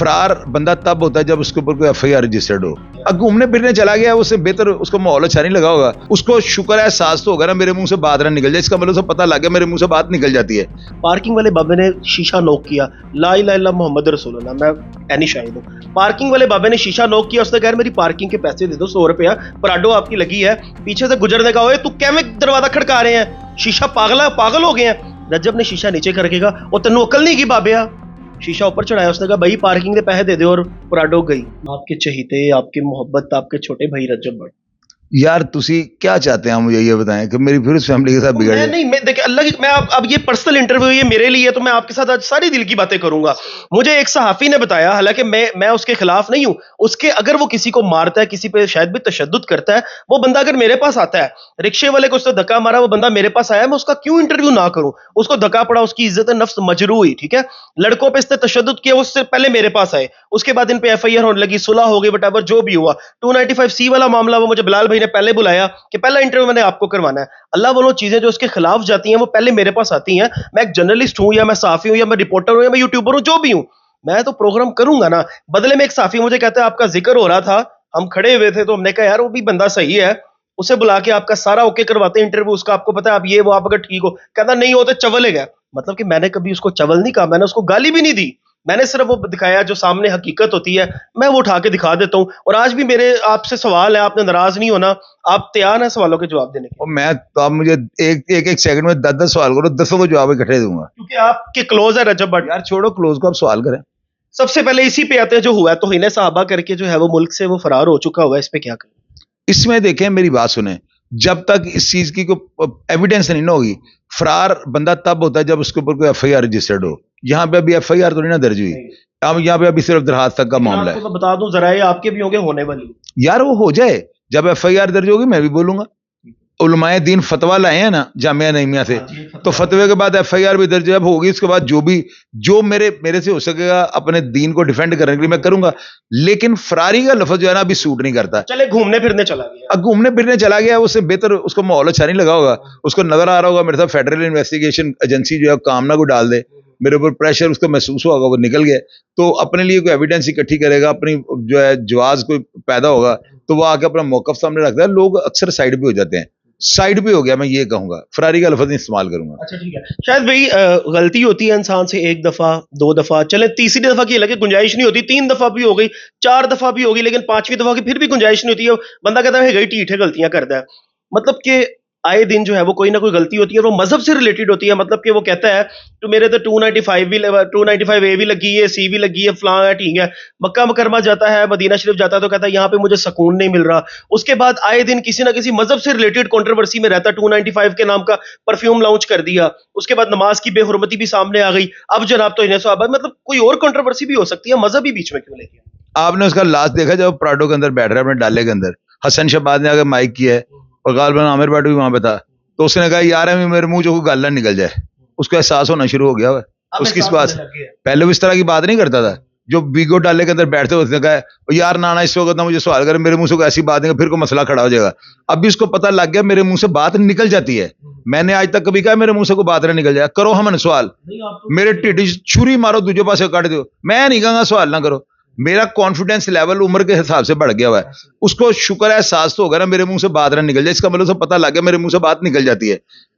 फरार बंदा तब होता है जब उसके ऊपर कोई एफआईआर रजिस्टर्ड हो। अब घूमने फिरने चला गया, उससे बेहतर उसको माहौल अच्छा नहीं लगा होगा, उसको शुक्र है एहसास तो होगा ना मेरे मुंह से बात ना निकल जाए, इसका मतलब उसे पता लग गया मेरे मुंह से बात निकल जाती है। पार्किंग वाले बाबे ने शीशा नॉक किया, ला इलाहा इल्लल्लाह मोहम्मद रसूलुल्लाह, मैं एनी शाहिद हूँ। पार्किंग वाले बाबे ने शीशा नॉक किया, उसने कहा मेरी पार्किंग के पैसे दे दो 100 रुपया, पराडो आपकी लगी है। पीछे से गुजरने का, ओए तू कैमे दरवाजा खड़का रहे हैं, शीशा पागल हो गए हैं। रजब ने शीशा नीचे करके कहा और तेनू अकल नहीं की बाबे, शीशा ऊपर चढ़ाया, उसने कहा भाई पार्किंग के पैसे दे दो, और पराडो गई। आपके चहीते, आपकी मोहब्बत, आपके छोटे भाई रजब भट्ट। यार तुसी क्या चाहते हैं, मुझे ये बताएं कि मेरी फिर उस फैमिली के साथ बिगड़ जाए? नहीं, मैं देखिए अल्लाह की, मैं अब ये पर्सनल इंटरव्यू ये मेरे लिए, तो मैं आपके साथ आज सारी दिल की बातें करूंगा। मुझे एक सहाफी ने बताया, हालांकि मैं उसके खिलाफ नहीं हूं, उसके अगर वो किसी को मारता है, किसी पे शायद भी तशद्दुद करता है, वो बंदा अगर मेरे पास आता है, रिक्शे वाले को उसने धक्का मारा, वो बंदा मेरे पास आया, मैं उसका क्यों इंटरव्यू ना करूं? उसको धक्का पड़ा, उसकी इज्जत नफ्स मजरू हुई, ठीक है। लड़कों पे इसने तशद्दुद किया, उससे पहले मेरे पास आए, उसके बाद इन पे एफआईआर होने लगी, सुलह हो गई, वटएवर जो भी हुआ। 295C वाला मामला, वो मुझे बिलाल भाई ने पहले बुलाया कि पहला इंटरव्यू मैंने आपको करवाना है। अल्लाह वालों चीजें जो उसके खिलाफ जाती हैं वो पहले मेरे पास आती हैं। मैं एक जर्नलिस्ट हूं, या मैं साफी हूं, या मैं रिपोर्टर हूं, या मैं यूट्यूबर हूं, जो भी हूं, मैं तो प्रोग्राम करूंगा ना। बदले में एक साफी मुझे कहता है आपका जिक्र हो रहा था, हम खड़े हुए थे, तो हमने कहा यार वो भी बंदा सही है, उसे बुला के आपका सारा ओके करवाते हैं इंटरव्यू, उसका आपको पता है आप ये वो, आप अगर ठीक हो। कहता नहीं होते चवल है। मतलब कि मैंने कभी उसको चवल नहीं कहा, मैंने उसको गाली भी नहीं दी, मैंने सिर्फ वो दिखाया जो सामने हकीकत होती है, मैं वो उठा के दिखा देता हूं। और आज भी मेरे आपसे सवाल है, आपने नाराज नहीं होना, आप तैयार हैं सवालों के जवाब देने के? और मैं तो आप मुझे एक सेकंड में 10 सवाल करो, 10 को जवाब इकट्ठे दूंगा, क्योंकि आपके क्लोज है रजब भट्ट। यार छोड़ो क्लोज को, आप सवाल करें। सबसे पहले इसी पे आते हैं, जो हुआ है तौहीन सहाबा करके, जो है वो मुल्क से वो फरार हो चुका हुआ है, इस पे क्या करें? इसमें देखें, मेरी बात सुने, जब तक इस चीज की कोई एविडेंस नहीं ना होगी, फरार बंदा तब होता है जब उसके ऊपर कोई एफआईआर रजिस्टर्ड हो। यहाँ पे अभी एफआईआर तो नहीं ना दर्ज हुई, अब यहाँ पे अभी सिर्फ दरखास्त तक का मामला है। आपको मैं बता दूं, जरा ये आपके भी होंगे होने वाली। यार वो हो जाए, जब एफआईआर दर्ज होगी मैं भी बोलूंगा। उलमाए दीन फतवा लाए हैं ना जामिया नईमिया से, तो फतवे के बाद एफआईआर भी दर्ज जब होगी, उसके बाद जो मेरे से हो सकेगा अपने दीन को डिफेंड करने के लिए मैं करूंगा। लेकिन फरारी का लफ्ज जो है ना अभी सूट नहीं करता। चले घूमने फिरने चला गया, अब घूमने फिरने चला गया, उससे बेहतर उसको माहौल अच्छा नहीं लगा होगा, उसको नजर आ रहा होगा मेरे साथ फेडरल इन्वेस्टिगेशन एजेंसी जो है काम ना को डाल दे, मेरे ऊपर प्रेशर उसको महसूस होगा, वो निकल गया, तो अपने लिए कोई एविडेंस इकट्ठी करेगा, अपनी जो है जवाज कोई पैदा होगा, तो वो आके अपना मौकफ सामने रखता है। लोग अक्सर साइड पे हो जाते हैं, साइड पे हो गया, मैं ये कहूंगा, फरारी का लफ्ज नहीं इस्तेमाल करूंगा। अच्छा ठीक है, शायद भाई गलती होती है इंसान से, एक दफा, दो दफा, चले तीसरी दफा की अलग गुंजाइश नहीं होती, 3 दफा भी हो गई, 4 दफा भी होगी, लेकिन 5वीं दफा की फिर भी गुंजाइश नहीं होती है। बंदा कहता है गई ठीक है, गलतियां करता है। मतलब कि आए दिन जो है वो कोई ना कोई गलती होती है, और वो मजहब से रिलेटेड होती है। मतलब कि वो कहता है तो मेरे तो 295A भी लगी है, सी भी लगी है, फलां है, ठीक है। मक्का मुकरमा जाता है, मदीना शरीफ जाता है, तो कहता है यहाँ पे मुझे सुकून नहीं मिल रहा। उसके बाद आए दिन किसी ना किसी मजहब से रिलेटेड कंट्रोवर्सी में रहता है, 295 के नाम का परफ्यूम लॉन्च कर दिया, उसके बाद नमाज की बेहुरमती भी सामने आ गई, अब जनाब तो इन्हें साहब, मतलब कोई और कंट्रोवर्सी भी हो सकती है, मजहब ही बीच में क्यों लेके? आपने उसका लास्ट देखा जब प्राडो के अंदर बैठ रहा है अपने डाले के अंदर, हसन शहबाज ने आकर माइक किया है, और गालबन आमिर भट्ट भी वहां पे था, तो उसने कहा यार है मेरे मुंह जो गाल ना निकल जाए, उसको एहसास होना शुरू हो गया है उसकी इस बात। पहले वो इस तरह की बात नहीं करता था, जो बीगो डाले के अंदर बैठते उसने कहा यार नाना इस वक्त ना मुझे सवाल करे, मेरे मुंह से कोई ऐसी बात नहीं, फिर कोई मसला खड़ा हो जाएगा। अभी उसको पता लग गया मेरे मुंह से बात निकल जाती है, मैंने आज तक कभी कहा मेरे मुंह से कोई बात ना निकल जाए, करो हमने सवाल, मेरे टिड्डी छुरी मारो दूजे पासे काट दो, मैं नहीं कहूंगा सवाल ना करो। मेरा कॉन्फिडेंस लेवल उम्र के हिसाब से बढ़ गया हुआ है, उसको शुक्र है एहसास तो होगा ना मेरे मुंह से बात ना निकल जाए, इसका मतलब उसे पता लग गया मेरे मुंह से बात निकल जाती है,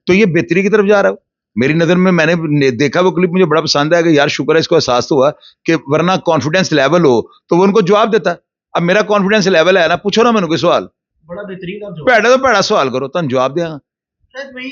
तो ये बेहतरी की तरफ जा रहा है मेरी नजर में। मैंने देखा वो क्लिप, मुझे बड़ा पसंद आया कि यार शुक्र है इसको एहसास तो हुआ कि वरना कॉन्फिडेंस लेवल हो तो वो उनको जवाब देता। अब मेरा कॉन्फिडेंस लेवल है ना, पूछो ना मैंने कोई सवाल, बड़ा बेहतरीन पैड़ा तो पैड़ा सवाल करो, तुम जवाब देगा। शायद भाई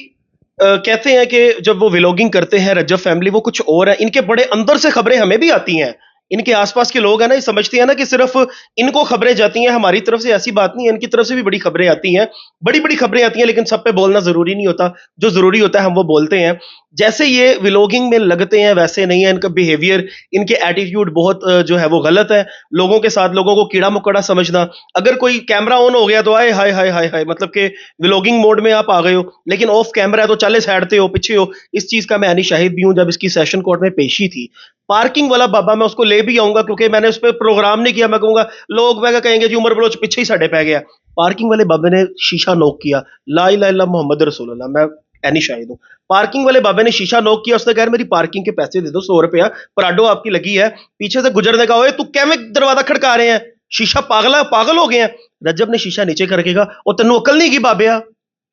कहते हैं कि जब वो व्लॉगिंग करते हैं रजब फैमिली, वो कुछ और है, इनके बड़े अंदर से खबरें हमें भी आती हैं, इनके आसपास के लोग हैं ना, ये समझते हैं ना कि सिर्फ इनको खबरें जाती हैं, हमारी तरफ से ऐसी बात नहीं है, इनकी तरफ से भी बड़ी खबरें आती हैं, बड़ी बड़ी खबरें आती हैं, लेकिन सब पे बोलना जरूरी नहीं होता, जो जरूरी होता है हम वो बोलते हैं। जैसे ये व्लॉगिंग में लगते हैं वैसे नहीं है, इनका बिहेवियर, इनके एटीट्यूड बहुत जो है वो गलत है, लोगों के साथ लोगों को कीड़ा मकोड़ा समझना। अगर कोई कैमरा ऑन हो गया तो आए हाय हाय हाय हाय, मतलब कि व्लॉगिंग मोड में आप आ गए हो, लेकिन ऑफ कैमरा है तो चले साइड हो, पीछे हो। इस चीज का मैं यानी शाहिद भी हूं, जब इसकी सेशन कोर्ट में पेशी थी। पार्किंग वाला बाबा मैं उसको ले भी आऊंगा, क्योंकि मैंने उस पर प्रोग्राम नहीं किया, मैं कहूंगा लोग मैं कहेंगे जी उमर बलोच पीछे ही साढ़े पै गया। पार्किंग वाले बाबे ने शीशा नॉक किया, ला इलाहा इल्लल्लाह मोहम्मद रसूलुल्लाह, मैं नहीं शायद हूँ। पार्किंग वाले बाबे ने शीशा नॉक किया, उसने कहा मेरी पार्किंग के पैसे दे दो 100 रुपया, पराडो आपकी लगी है। पीछे से गुजरने का, ओए तू क्या में दरवाजा खड़का रहे हैं, शीशा पागल हो गए हैं। रज्जब ने शीशा नीचे करके कहा ओ तेनू अकल नहीं की बाबे,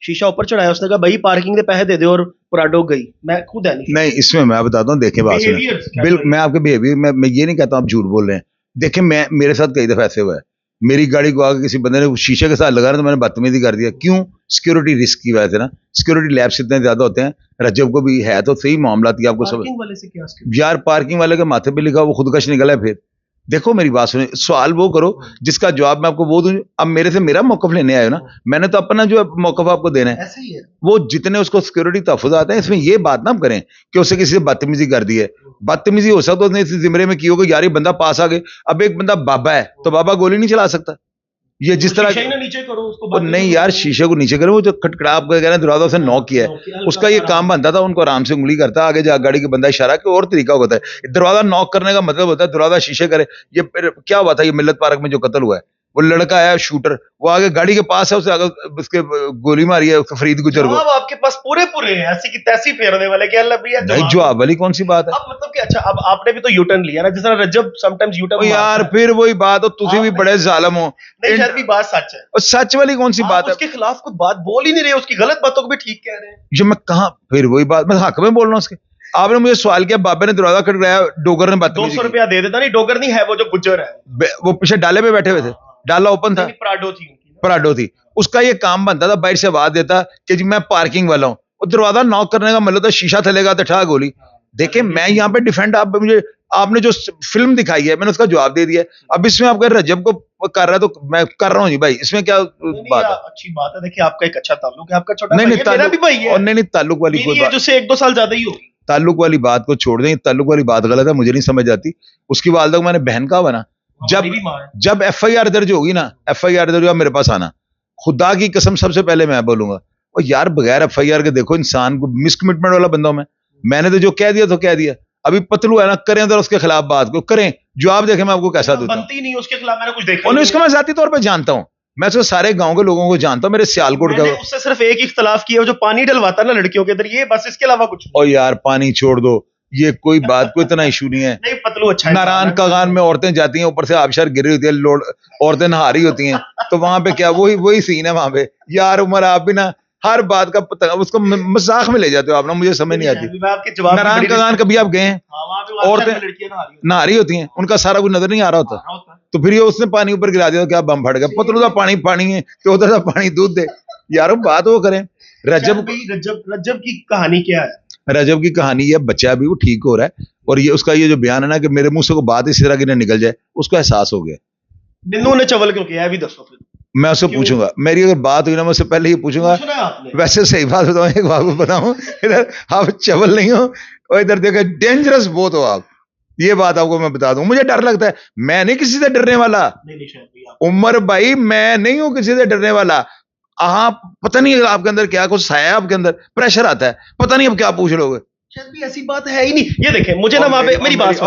शीशा ऊपर चढ़ाया, उसने कहा भाई पार्किंग के पैसे दे दो, और पराडो गई। मैं खुद है नहीं, इसमें मैं बताता हूँ, देखे बात सुने, बिल्कुल मैं आपके बिहेवियर मैं ये नहीं कहता हूँ आप झूठ बोल रहे हैं। देखे मैं मेरे साथ कई दफा ऐसे हुआ है, मेरी गाड़ी को आगे किसी बंदे ने शीशे के साथ लगा तो मैंने बदतमीजी कर दिया। क्यों? सिक्योरिटी रिस्क की वजह से ना, सिक्योरिटी लैब्स इतने ज्यादा होते हैं। रज्जब को भी है तो सही मामला थी, आपको सब वाले से क्या यार पार्किंग वाले के माथे पे लिखा वो खुदकश निकला है। फिर देखो मेरी बात सुने, सवाल वो करो जिसका जवाब मैं आपको वो दूं। अब मेरे से मेरा मौकफ लेने आए हो ना, मैंने तो अपना जो मौकफ आपको देना है। ऐसे ही है। वो जितने उसको सिक्योरिटी तहफुज़ात हैं, इसमें ये बात ना करें कि उससे किसी से बदतमीजी कर दी है। बदतमीजी हो सकता है उसने इस जिम्मे में की होगी, यार ये बंदा पास आ गए। अब एक बंदा बाबा है तो बाबा गोली नहीं चला सकता। ये जिस तरह नीचे करो उसको, और नहीं यार शीशे को नीचे करो, वो जो खटखड़ा आप कह रहे हैं दरवाजा से नॉक किया है, उसका ये काम बनता था उनको आराम से उंगली करता आगे जा गाड़ी के बंदा इशारा के और तरीका होता है। दरवाजा नॉक करने का मतलब होता है दरवाजा शीशे करे। ये क्या हुआ था, ये मिल्लत पार्क में जो कत्ल हुआ है, वो लड़का है शूटर, वो आगे गाड़ी के पास है, उससे आगे उसके गोली मारी है फरीद गुजर को। आपके पास पूरे हैं ऐसी की तैसी फेरने वाले, क्या भैया नहीं जवाब वाली कौन सी बात है? अब मतलब कि अच्छा, अब आपने भी तो यू टर्न लिया ना, जिस तरह रज्जब समटाइम्स यू टर्न यार फिर वही बात हो, तुझे भी बड़े जालिम हो। नहीं शायद भी बात सच है, और सच वाली कौन सी बात है? उसके खिलाफ कोई बात बोल ही नहीं रहे, उसकी गलत बातों को भी ठीक कह रहे हैं। जो मैं कहा फिर वही बात, मैं हक में बोल रहा हूँ उसके। आपने मुझे सवाल किया बाबे ने दरवाजा खटखटाया, डोगर ने बात 200 रुपया दे देता। नहीं डोगर नहीं है, वो जो गुज्जर है, वो पीछे डाले पे बैठे हुए थे, डाला ओपन था, पराडो थी, उसका ये काम बनता था बाइट से आवाज देता कि जी मैं पार्किंग वाला हूँ। वो दरवाजा नॉक करने का मतलब था शीशा थलेगा तो ठा गोली। देखे मैं यहाँ पे डिफेंड, आप मुझे आपने जो फिल्म दिखाई है मैंने उसका जवाब दे दिया। अब इसमें आप अगर रजब को कर रहा है तो मैं कर रहा हूँ जी भाई, इसमें क्या बात है? अच्छी बात है। देखिए आपका एक अच्छा ताल्लुक है, आपका छोटा नहीं भाई है, मेरा भी भाई है। और नहीं ताल्लुक वाली कोई बात, जो से 1-2 साल ज्यादा ही होगी। ताल्लुक वाली बात को छोड़ दें, ताल्लुक वाली बात गलत है, मुझे नहीं समझ आती। उसकी वालदा को मैंने बहन कहा बना, जब FIR दर्ज होगी ना, FIR दर्ज होगा मेरे पास आना, खुदा की कसम सबसे पहले मैं बोलूंगा। और यार बगैर FIR के देखो इंसान को मिसकमिटमेंट वाला बंदा हूं मैंने तो जो कह दिया तो कह दिया। अभी पतलू है ना, करें तो उसके खिलाफ बात को करें, जवाब देखें मैं आपको कैसा दूंगा। बनती नहीं उसके खिलाफ, मैंने कुछ देखा नहीं, उसको मैं जाती तौर पे जानता हूं, मैं तो सारे गांव के लोगों को जानता हूं, मेरे सियालकोट का। उससे सिर्फ एक इख्तलाफ किया, जो पानी डलवाता ना लड़कियों के इधर, ये बस, इसके अलावा कुछ नहीं। और यार पानी छोड़ दो, ये कोई बात कोई इतना इशू नहीं है। नहीं पतलू अच्छा है। नारायण कागान में औरतें जाती हैं, ऊपर से आबशार गिरी होती है, लोड औरतें नहा रही होती हैं, तो वहां पे क्या वही सीन है वहां पे। यार उमर आप भी ना हर बात का उसको मजाक में ले जाते हो आप ना, मुझे समझ नहीं आती। नारायण कागान कभी आप गए हैं? औरतें नहा रही होती हैं, उनका सारा कुछ नजर नहीं आ रहा होता, तो फिर ये उसने पानी ऊपर गिरा दिया, क्या बम फट गया। पतलू का पानी पानी है तो उधर का पानी दूध दे यार, बात वो करें। रजब की कहानी क्या है? रजब की कहानी है, बच्चा भी वो ठीक हो रहा है, और ये उसका ये जो बयान है ना कि मेरे मुंह से को बात इसी तरह की ना निकल जाए, उसको एहसास हो गया। बिंदु ने चवल क्यों किया है, भी दसो फिर। मैं उससे पूछूंगा, मेरी अगर बात हुई ना मैं उससे पहले ही पूछूंगा। वैसे सही बात बताऊं, एक बात बताऊं, इधर आप चवल नहीं हो और इधर देखो डेंजरस बहुत हो आप। ये बात आपको मैं बता दूं, मुझे डर लगता है, मैं नहीं किसी से डरने वाला। उमर भाई मैं नहीं हूं किसी से डरने वाला। आप पता नहीं आपके अंदर क्या कुछ है, आपके अंदर प्रेशर आता है, पता नहीं अब क्या पूछ लोगे। शायद भी ऐसी बात है ही नहीं। ये देखें मुझे ना वहां पे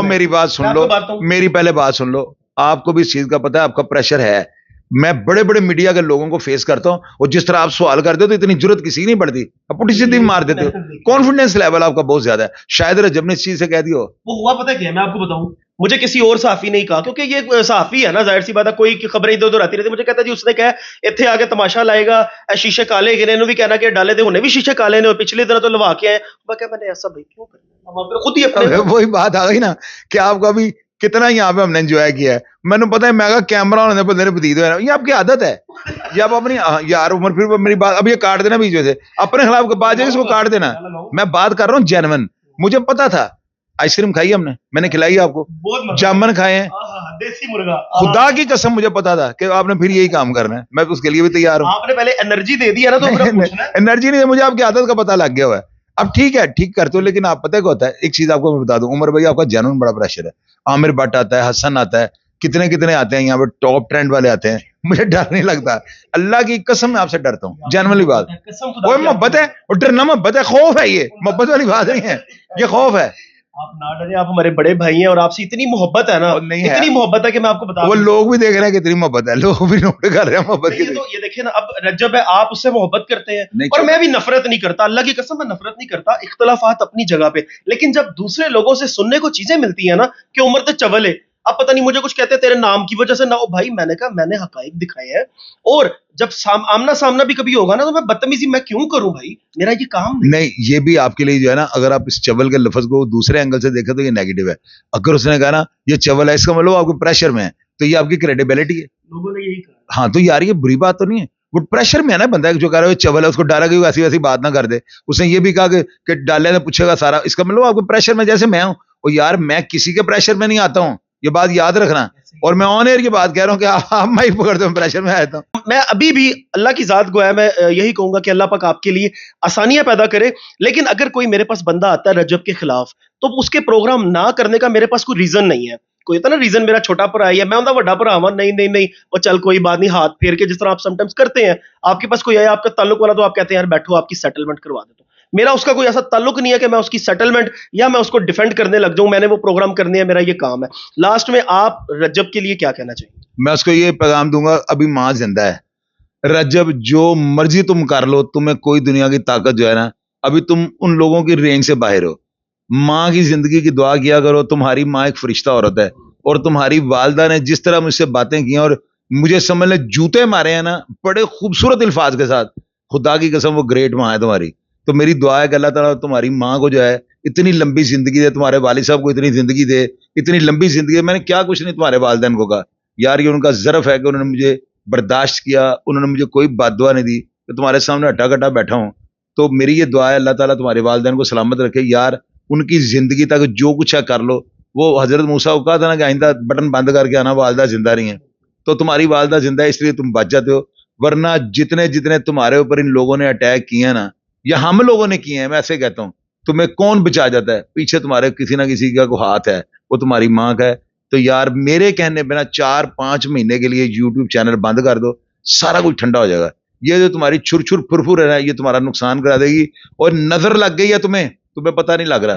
मेरी बात सुन लो, मेरी पहले बात सुन लो। आपको भी इस चीज का पता है, आपका प्रेशर है। मैं बड़े बड़े मीडिया के लोगों को फेस करता हूं, और जिस तरह आप सवाल करते हो तो इतनी जरूरत किसी नहीं पड़ती, आप पुटी सीधी मार देते हो। कॉन्फिडेंस लेवल आपका बहुत ज्यादा है, शायद रजब ने इस चीज से कह दिया। वो हुआ पता क्या है, मैं आपको बताऊं, मुझे किसी और सहाफी नहीं कहा, क्योंकि ये सहाफी है ना, जाहिर सी बात है, कोई खबरें इधर उधर आती रहती। मुझे कहता जी उसने कहा इत्थे आके तमाशा लाएगा, शीशे काले गिरे, भी कहना कि डाले थे उन्हें भी शीशे काले ने, पिछले दिन तो लवा के आए। मैंने ऐसा भाई क्यों करना, खुद ही अपने वही बात आ गई ना कि आपका भी कितना यहाँ पे हमने एंजॉय किया है। मैंने पता है, मैं कैमरा होने पर बतीत है, ये आपकी आदत है, ये आप अपनी यार उम्र। फिर मेरी बात अब ये काट देना बीच में से, अपने खिलाफ बात है इसको काट देना। मैं बात कर रहा हूँ जेन्युइन, मुझे पता था। आइसक्रीम खाई हमने, मैंने खिलाई आपको, जामुन खाए हैं, देसी मुर्गा, खुदा की कसम मुझे पता था कि आपने फिर यही काम करना है, मैं उसके लिए भी तैयार हूँ। आपने पहले एनर्जी दे दी है ना, तो एनर्जी नहीं, मुझे आपकी आदत का पता लग गया हुआ है। अब ठीक है, ठीक करते हो, लेकिन आप पता है क्या होता है, एक चीज आपको मैं बता दूं, उमर भाई आपका जेन्युइन बड़ा प्रेशर है। आमिर भट्ट आता है, हसन आता है, कितने कितने आते हैं यहाँ पे, टॉप ट्रेंड वाले आते हैं, मुझे डर नहीं लगता। अल्लाह की कसम मैं आपसे डरता हूँ, जेन्युइनली बात। वो मोहब्बत है, और डरना मोहब्बत है, खौफ है, ये मोहब्बत वाली बात नहीं है, ये खौफ है। आप ना डरे, आप हमारे बड़े भाई हैं और आपसे इतनी मोहब्बत है ना, और नहीं है। इतनी मोहब्बत है कि मैं आपको बता वो नहीं लोग भी देख रहे हैं कितनी मोहब्बत है, लोग भी नोट कर रहे हैं मोहब्बत नहीं, की। ये देखिए ना, अब रज्जब है, आप उससे मोहब्बत करते हैं नहीं, और चलो। मैं भी नफरत नहीं करता, अल्लाह की कसम मैं नफरत नहीं करता, इख्तलाफात अपनी जगह पे। लेकिन जब दूसरे लोगों से सुनने को चीजें मिलती है ना कि उम्र तो चवल है, अब पता नहीं मुझे कुछ कहते हैं तेरे नाम की वजह से ना, ओ भाई मैंने कहा मैंने हकाइक दिखाए हैं, और जब आमना सामना भी कभी होगा ना तो मैं बदतमीजी मैं क्यों करूं भाई, मेरा ये काम नहीं। नहीं, ये भी आपके लिए जो है ना, अगर आप इस चवल के लफ्ज को दूसरे एंगल से देखें तो ये नेगेटिव है। अगर उसने कहा ना ये चवल है, इसका मतलब आपको प्रेशर में है, तो ये आपकी क्रेडिबिलिटी है। लोगों ने यही कहा। हाँ, तो यार ये बुरी बात तो नहीं है, वो प्रेशर में है ना बंदा जो कह रहा है चवल है, उसको डरा कि वो ऐसी वैसी बात ना कर दे। उसने ये भी कहा कि डाले ने पूछेगा सारा, इसका मतलब आपको प्रेशर में, जैसे मैं हूँ। और यार मैं किसी के प्रेशर में नहीं आता हूँ, ये बात याद रखना। और मैं ऑन एयर की बात कह रहा हूँ कि आप माइक पकड़ दो, प्रेशर में आया था। मैं अभी भी अल्लाह की जात गो है, मैं यही कहूंगा कि अल्लाह पाक आपके लिए आसानियां पैदा करे। लेकिन अगर कोई मेरे पास बंदा आता है रजब के खिलाफ, तो उसके प्रोग्राम ना करने का मेरे पास कोई रीजन नहीं है। कोई होता ना रीजन, मेरा छोटा भरा है या मैं उनका बड़ा भरा हूं, नहीं नहीं नहीं, वो चल कोई बात नहीं, हाथ फेर के जिस तरह आप समटाइम्स करते हैं, आपके पास कोई आया आपका ताल्लुक वाला तो आप कहते हैं यार बैठो आपकी सेटलमेंट करवा देता हूं। मेरा उसका कोई ऐसा ताल्लुक नहीं है कि मैं उसकी सेटलमेंट या मैं उसको डिफेंड करने लग जाऊं, मैंने वो प्रोग्राम करने हैं, मेरा ये काम है। लास्ट में आप रजब के लिए क्या कहना चाहिए? मैं उसको ये पैगाम दूंगा, अभी माँ जिंदा है, रजब जो मर्जी तुम कर लो, तुम्हें कोई दुनिया की ताकत जो है ना, अभी तुम उन लोगों की रेंज से बाहर हो। माँ की जिंदगी की दुआ किया करो, तुम्हारी माँ एक फरिश्ता औरत है, और तुम्हारी वालदा ने जिस तरह मुझसे बातें की हैं और मुझे समझ ले जूते मारे हैं ना, बड़े खूबसूरत अल्फाज के साथ, खुदा की कसम वो ग्रेट माँ है तुम्हारी। तो मेरी दुआ है कि अल्लाह ताला तुम्हारी माँ को जो है इतनी लंबी जिंदगी दे, तुम्हारे वालिद साहब को इतनी जिंदगी दे, इतनी लंबी जिंदगी दे। मैंने क्या कुछ नहीं तुम्हारे वालिदैन को कहा यार, ये उनका ज़र्फ है कि उन्होंने मुझे बर्दाश्त किया, उन्होंने मुझे कोई बद्दुआ नहीं दी कि तुम्हारे सामने हट्टा कट्टा बैठा हूँ। तो मेरी ये दुआ है अल्लाह ताला तुम्हारे वालिदैन को सलामत रखे यार, उनकी जिंदगी तक जो कुछ है कर लो। वो हजरत मूसा को कहा था ना कि आइंदा बटन बंद करके आना, वालदा जिंदा नहीं है। तो तुम्हारी वालदा जिंदा है इसलिए तुम बच जाते हो, वरना जितने जितने तुम्हारे ऊपर इन लोगों ने अटैक किए हैं ना, या हम लोगों ने किए हैं, मैं ऐसे कहता हूँ, तुम्हें कौन बचा जाता है? पीछे तुम्हारे किसी ना किसी का को हाथ है, वो तुम्हारी माँ का है। तो यार मेरे कहने पे ना 4-5 महीने के लिए यूट्यूब चैनल बंद कर दो, सारा कुछ ठंडा हो जाएगा। ये जो तुम्हारी छुर-छुर फुर-फुर है ना, ये तुम्हारा नुकसान करा देगी। और नज़र लग गई है तुम्हें, तुम्हें पता नहीं लग रहा।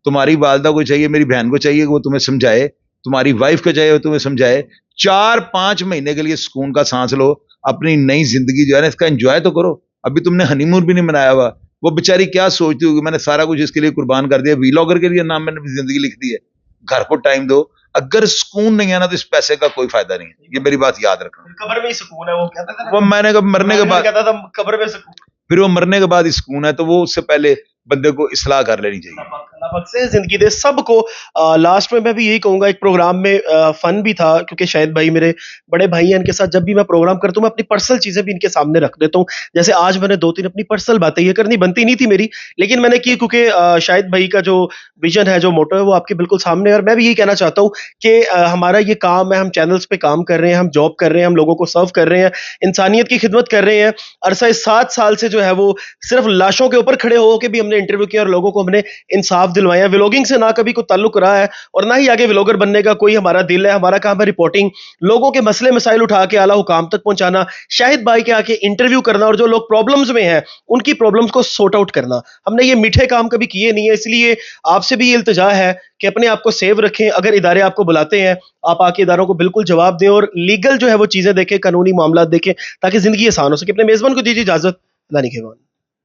तुम्हारी वालिदा को चाहिए, मेरी बहन को चाहिए कि वो तुम्हें समझाए, तुम्हारी वाइफ को चाहिए वो तुम्हें समझाए। 4-5 महीने के लिए सुकून का सांस लो, अपनी नई जिंदगी जो है ना इसका एंजॉय तो करो। अभी तुमने हनीमून भी नहीं मनाया हुआ। वो बेचारी क्या सोचती होगी, मैंने सारा कुछ इसके लिए कुर्बान कर दिया, व्लॉगर के लिए नाम मैंने जिंदगी लिख दी है। घर को टाइम दो, अगर सुकून नहीं है ना तो इस पैसे का कोई फायदा नहीं है, ये मेरी बात याद रखना। कब्र में ही सुकून है, वो कहता था ना, वो मैंने कब मरने के बाद, कहता था कब्र में सुकून। फिर वो मरने के बाद ही सुकून है, तो वो उससे पहले बंदे को इस्लाह कर लेनी चाहिए। अल्लाह पाक से जिंदगी दे सबको। लास्ट में मैं भी यही कहूंगा, एक प्रोग्राम में फन भी था क्योंकि शायद भाई मेरे बड़े भाई हैं, इनके साथ जब भी मैं प्रोग्राम करता हूँ मैं अपनी पर्सनल चीजें भी इनके सामने रख देता हूँ। जैसे आज मैंने 2-3 अपनी पर्सनल बातें, ये करनी बनती नहीं थी मेरी, लेकिन मैंने की क्योंकि शायद भाई का जो विजन है, जो मोटो है, वो आपके बिल्कुल सामने है। और मैं भी यही कहना चाहता हूँ कि हमारा ये काम है, हम चैनल्स पे काम कर रहे हैं, हम जॉब कर रहे हैं, हम लोगों को सर्व कर रहे हैं, इंसानियत की खिदमत कर रहे हैं। अरसा 7 साल से जो है वो सिर्फ लाशों के ऊपर खड़े हो के भी हमने इंटरव्यू किया और लोगों को हमने इंसाफ दिलवाया। व्लॉगिंग से ना कभी कोई ताल्लुक रहा है और ना ही आगे व्लॉगर बनने का कोई हमारा दिल है। हमारा काम है रिपोर्टिंग, लोगों के मसले मसाइल उठा के आला हुकाम तक पहुंचाना, शाहिद भाई के आके इंटरव्यू करना, और जो लोग प्रॉब्लम्स में हैं उनकी प्रॉब्लम्स को सॉर्ट आउट करना। हमने ये मीठे काम कभी किए नहीं है, इसलिए आपसे भी ये इल्तिजा है कि अपने आप को सेव रखें। अगर इदारे आपको बुलाते हैं, आप आके इदारों को बिल्कुल जवाब दें और लीगल जो है वो चीजें देखें, कानूनी मामला देखें, ताकि जिंदगी आसान हो सके। अपने मेजबान को दीजिए इजाजत। अल्लाह निगहबान।